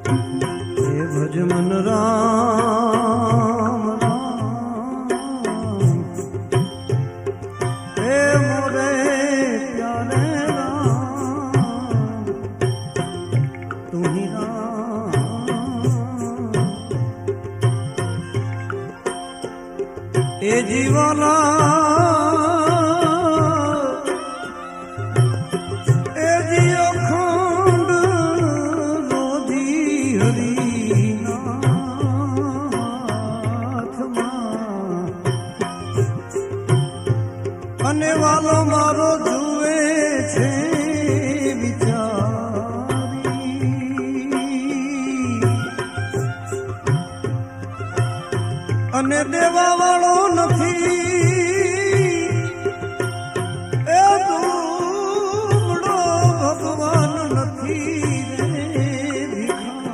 હે ભજ મન રામ રામ, હે મોરે પ્યારે રામ, તું ही राम। એ જીવના એ જીઓ ખંડ રોધી હરિનાથમાં, અને વાલો મારો જુએ છે વિચારી, અને દેવા વાળો નથી